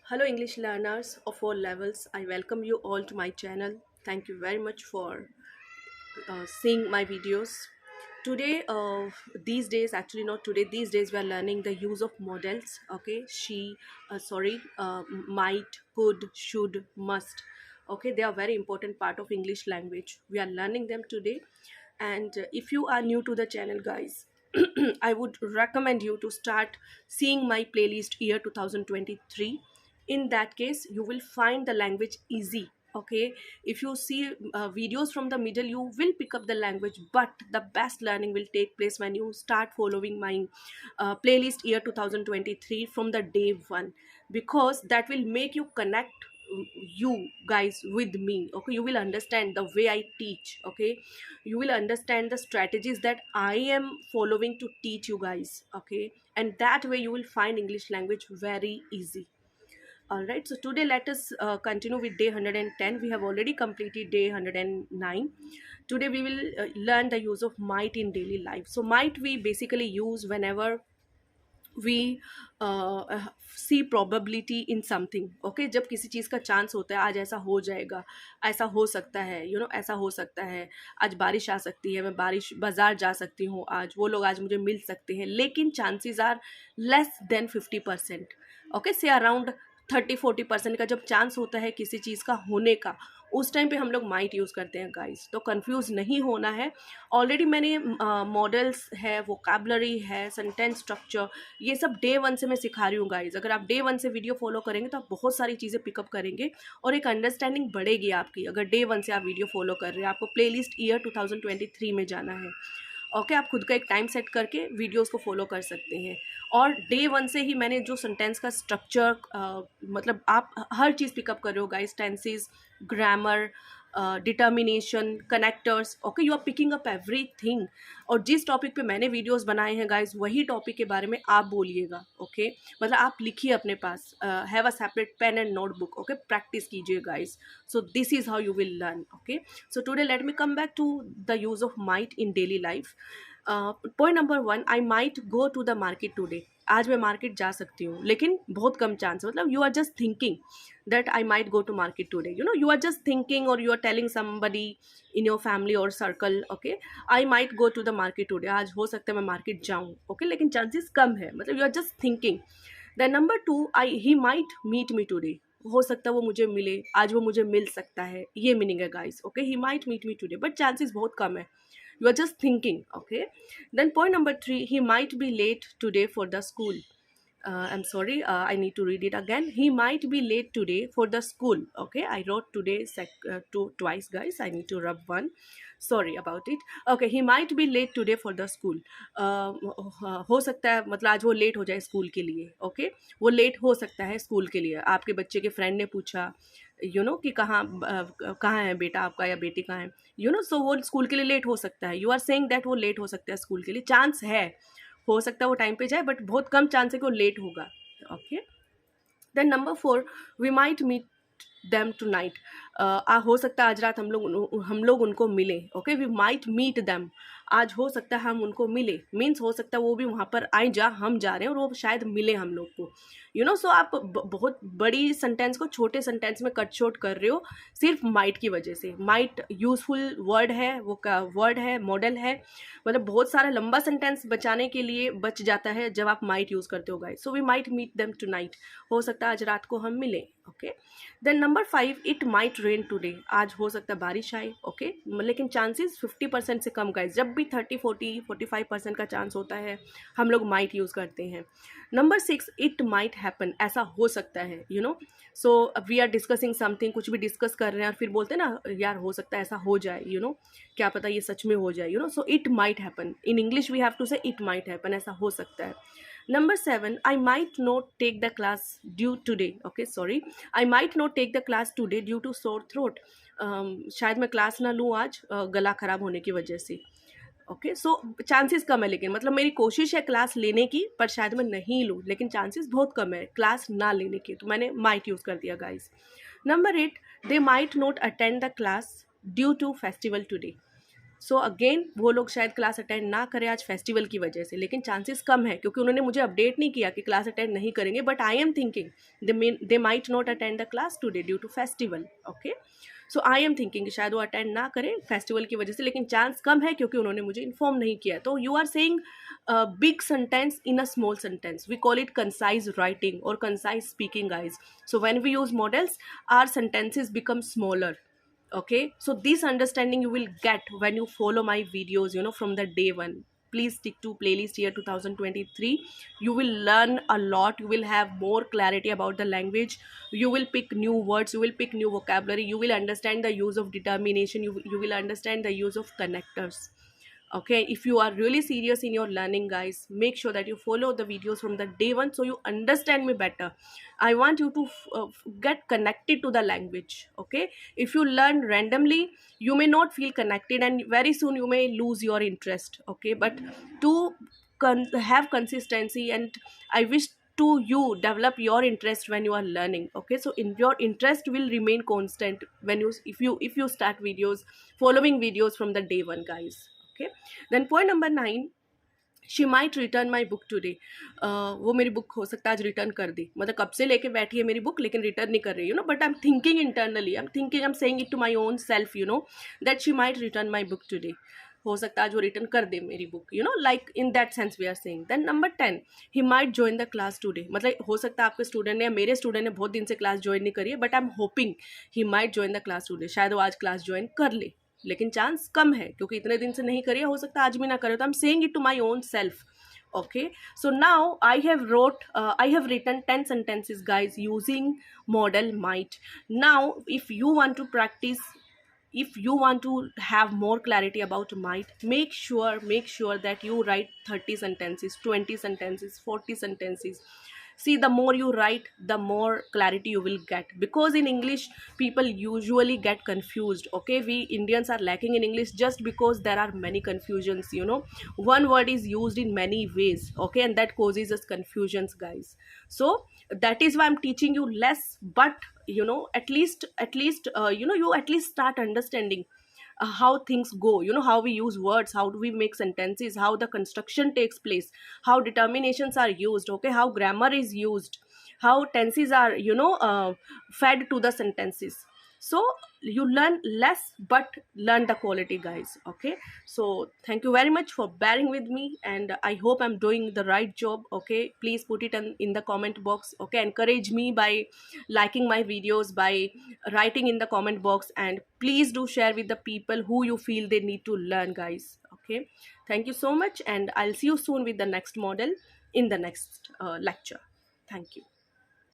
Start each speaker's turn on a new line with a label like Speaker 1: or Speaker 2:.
Speaker 1: Hello, English learners of all levels. I welcome you all to my channel. Thank you very much for seeing my videos. Today, these days, actually not today, these days we are learning the use of models. Okay, might, could, should, must. Okay, they are very important part of English language. We are learning them today. And if you are new to the channel, guys, I would recommend you to start seeing my playlist year 2023. In that case, you will find the language easy. Okay, if you see videos from the middle, you will pick up the language, but the best learning will take place when you start following my playlist year 2023 from the day one, because that will make you connect you guys with me. Okay, you will understand the way I teach. Okay, you will understand the strategies that I am following to teach you guys. Okay, and that way you will find English language very easy. All right, so today let us continue with day 110. We have already completed day 109. Today we will learn the use of might in daily life. So might we basically use whenever we see probability in something. Okay, जब किसी चीज़ का chance होता है, आज ऐसा हो जाएगा, ऐसा हो सकता है, ऐसा हो सकता है, आज बारिश आ सकती है, मैं बाजार जा सकती हूँ, आज वो लोग आज मुझे मिल सकते हैं, लेकिन chances are less than 50%. Okay, say around 30-40% का जब चांस होता है किसी चीज़ का होने का, उस टाइम पे हम लोग माइट यूज़ करते हैं गाइस. तो कंफ्यूज नहीं होना है. ऑलरेडी मैंने मॉडल्स है, वोकैबलरी है, सेंटेंस स्ट्रक्चर, ये सब डे वन से मैं सिखा रही हूँ गाइज. अगर आप डे वन से वीडियो फॉलो करेंगे तो आप बहुत सारी चीज़ें पिकअप करेंगे और एक अंडरस्टैंडिंग बढ़ेगी आपकी. अगर डे वन से आप वीडियो फॉलो कर रहे हैं, आपको प्लेलिस्ट ईयर 2023 में जाना है. ओके, आप खुद का एक टाइम सेट करके वीडियोस को फॉलो कर सकते हैं. और डे वन से ही मैंने जो सेंटेंस का स्ट्रक्चर, मतलब आप हर चीज़ पिकअप कर रहे हो guys. Tenses, grammar, determination, connectors. Okay, you are picking up everything. और जिस टॉपिक पे मैंने वीडियोस बनाए हैं गाइस, वही टॉपिक के बारे में आप बोलिएगा. ओके, मतलब आप लिखिए अपने पास, have a separate pen and notebook. Okay, practice कीजिए guys. So this is how you will learn. Okay, so today let me come back to the use of might in daily life. Point number 1, I might go to the market today. आज मैं market जा सकती हूँ, लेकिन बहुत कम chance. मतलब you are just thinking that I might go to market today. You are just thinking, or you are telling somebody in your family or circle, okay, I might go to the market today. आज हो सकता है मैं market जाऊँ. Okay, लेकिन chances कम है. मतलब you are just thinking. Then number 2, he might meet me today. हो सकता है वो मुझे मिले, आज वो मुझे मिल सकता है, ये मीनिंग है guys. Okay, he might meet me today, but chances बहुत कम है. You are just thinking. Okay, then point number 3, he might be late today for the school. I'm sorry, I need to read it again. He might be late today for the school. Okay, I wrote today twice, guys. I need to rub one. Sorry about it. Okay, he might be late today for the school. हो सकता है, मतलब आज वो late हो जाए school के लिए. ओके, वो लेट हो सकता है स्कूल के लिए. आपके बच्चे के फ्रेंड ने पूछा, कि कहाँ है बेटा आपका या बेटी कहाँ है, सो वो स्कूल के लिए लेट हो सकता है. यू आर सेइंग दैट वो लेट हो सकता है स्कूल के लिए. चांस है, हो सकता है वो टाइम पे जाए, बट बहुत कम चांस है कि वो लेट होगा. Okay, then number 4, we might meet them tonight. हो सकता है आज रात हम लोग उनको मिले. Okay, we might meet them. आज हो सकता है हम उनको मिले, मीन्स हो सकता है वो भी वहाँ पर आए जहाँ हम जा रहे हैं, और वो शायद मिले हम लोग को. सो आप बहुत बड़ी सेंटेंस को छोटे सेंटेंस में कट शॉर्ट कर रहे हो सिर्फ माइट की वजह से. माइट यूजफुल वर्ड है, वो का वर्ड है, मॉडल है. मतलब बहुत सारा लंबा सेंटेंस बचाने के लिए बच जाता है जब आप माइट यूज़ करते हो guys. So we might meet them tonight. हो सकता है आज रात को हम मिले. Okay, then number 5, it might rain today. आज हो सकता है बारिश आए. ओके, लेकिन चांसेस 50% से कम गाइस. जब भी 30-40-45% का चांस होता है, हम लोग माइट यूज़ करते हैं. Number 6, it might happen. ऐसा हो सकता है. So we are discussing something, कुछ भी डिस्कस कर रहे हैं और फिर बोलते हैं ना, यार हो सकता है ऐसा हो जाए, क्या पता ये सच में हो जाए. So it might happen. In English we have to say it might happen. ऐसा हो सकता है. Number 7, I might not take the class due today. Okay, sorry, I might not take the class today due to sore throat. शायद मैं class ना लूँ आज, गला ख़राब होने की वजह से. ओके, सो चांसेस कम है, लेकिन मतलब मेरी कोशिश है क्लास लेने की, पर शायद मैं नहीं लूँ, लेकिन चांसेस बहुत कम है क्लास ना लेने की, तो मैंने माइट यूज़ कर दिया guys. Number 8, they might not attend the class due to festival today. So again वो लोग शायद क्लास अटेंड ना करें आज फेस्टिवल की वजह से, लेकिन चांसेस कम है क्योंकि उन्होंने मुझे अपडेट नहीं किया कि क्लास अटेंड नहीं करेंगे, but I am thinking they might not attend the class today due to festival. Okay, so I am thinking शायद वो अटेंड ना करें फेस्टिवल की वजह से, लेकिन चांस कम है क्योंकि उन्होंने मुझे इन्फॉर्म नहीं किया। तो you are saying big sentence in a small sentence, we call it concise writing or concise speaking, guys. So when we use models, our sentences become smaller. Okay, so this understanding you will get when you follow my videos, from the day one. Please stick to playlist year 2023. You will learn a lot, you will have more clarity about the language, you will pick new words, you will pick new vocabulary, you will understand the use of determination, you will understand the use of connectors. Okay, if you are really serious in your learning, guys, make sure that you follow the videos from the day one so you understand me better. I want you to get connected to the language. Okay, if you learn randomly, you may not feel connected and very soon you may lose your interest. Okay, but to have consistency, and I wish to you develop your interest when you are learning. Okay, so in your interest will remain constant when you, if you start videos, following videos from the day one, guys. Okay, then point number 9, she might return my book today. वो मेरी book हो सकता है आज return कर दी, मतलब कब से लेके बैठी है मेरी बुक लेकिन रिटर्न नहीं कर रही, but I am thinking internally, I am saying it to my own self, that she might return my book today. हो सकता है आज वो रिटर्न कर दे मेरी बुक, like in that sense we are saying. Then number 10, he might join the class today, मतलब हो सकता है आपके स्टूडेंट ने या मेरे स्टूडेंट ने बहुत दिन से क्लास ज्वाइन नहीं करी है, but I am hoping he might join the class today, शायद वो आज क्लास ज्वाइन कर ले, लेकिन चांस कम है क्योंकि इतने दिन से नहीं करी है, हो सकता है आज भी ना करे। तो I am saying it to my own self. Okay, so now I have written 10 sentences, guys, using model might. Now if you want to practice, if you want to have more clarity about might, make sure that you write 30 sentences, 20 sentences, 40 sentences. See, the more you write, the more clarity you will get, because in English people usually get confused. Okay, we Indians are lacking in English just because there are many confusions, one word is used in many ways. Okay, and that causes us confusions, guys. So that is why I'm teaching you less, but at least you at least start understanding how things go, how we use words, how do we make sentences, how the construction takes place, how determinations are used. Okay, how grammar is used, how tenses are fed to the sentences. So you learn less but learn the quality, guys. Okay, so thank you very much for bearing with me, and I hope I'm doing the right job. Okay, please put it in the comment box. Okay, encourage me by liking my videos, by writing in the comment box, and please do share with the people who you feel they need to learn, guys. Okay, thank you so much, and I'll see you soon with the next model in the next lecture. Thank you.